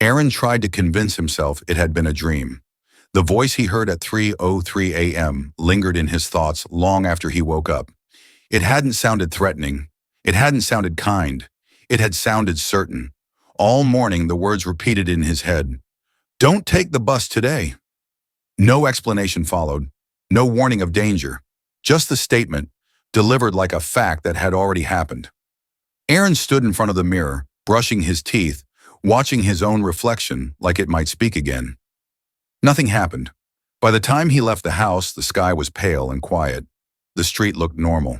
Aaron tried to convince himself it had been a dream. The voice he heard at 3:03 a.m. lingered in his thoughts long after he woke up. It hadn't sounded threatening. It hadn't sounded kind. It had sounded certain. All morning the words repeated in his head. "Don't take the bus today." No explanation followed. No warning of danger. Just the statement, delivered like a fact that had already happened. Aaron stood in front of the mirror, brushing his teeth, watching his own reflection like it might speak again. Nothing happened. By the time he left the house, the sky was pale and quiet. The street looked normal.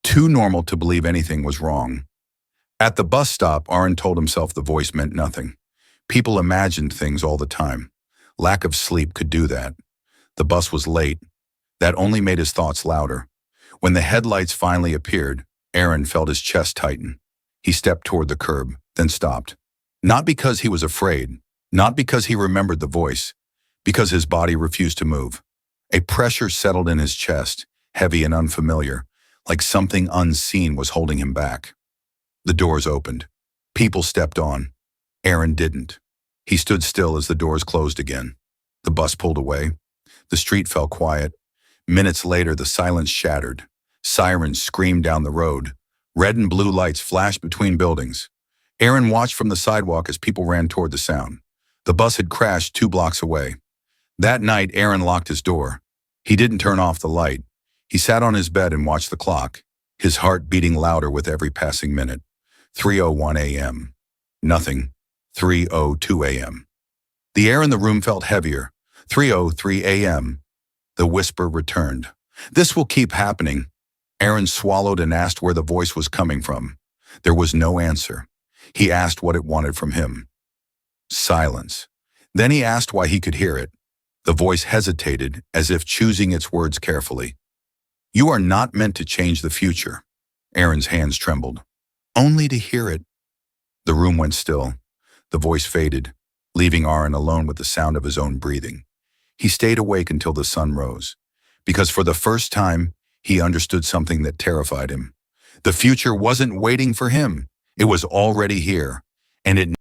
Too normal to believe anything was wrong. At the bus stop, Aaron told himself the voice meant nothing. People imagined things all the time. Lack of sleep could do that. The bus was late. That only made his thoughts louder. When the headlights finally appeared, Aaron felt his chest tighten. He stepped toward the curb, then stopped. Not because he was afraid, not because he remembered the voice, because his body refused to move. A pressure settled in his chest, heavy and unfamiliar, like something unseen was holding him back. The doors opened. People stepped on. Aaron didn't. He stood still as the doors closed again. The bus pulled away. The street fell quiet. Minutes later, the silence shattered. Sirens screamed down the road. Red and blue lights flashed between buildings. Aaron watched from the sidewalk as people ran toward the sound. The bus had crashed 2 blocks away. That night, Aaron locked his door. He didn't turn off the light. He sat on his bed and watched the clock, his heart beating louder with every passing minute. 3:01 a.m. Nothing. 3:02 a.m. The air in the room felt heavier. 3:03 a.m. The whisper returned. "This will keep happening." Aaron swallowed and asked where the voice was coming from. There was no answer. He asked what it wanted from him. Silence. Then he asked why he could hear it. The voice hesitated, as if choosing its words carefully. "You are not meant to change the future." Aaron's hands trembled. "Only to hear it." The room went still. The voice faded, leaving Aaron alone with the sound of his own breathing. He stayed awake until the sun rose, because for the first time, he understood something that terrified him. The future wasn't waiting for him. It was already here, and it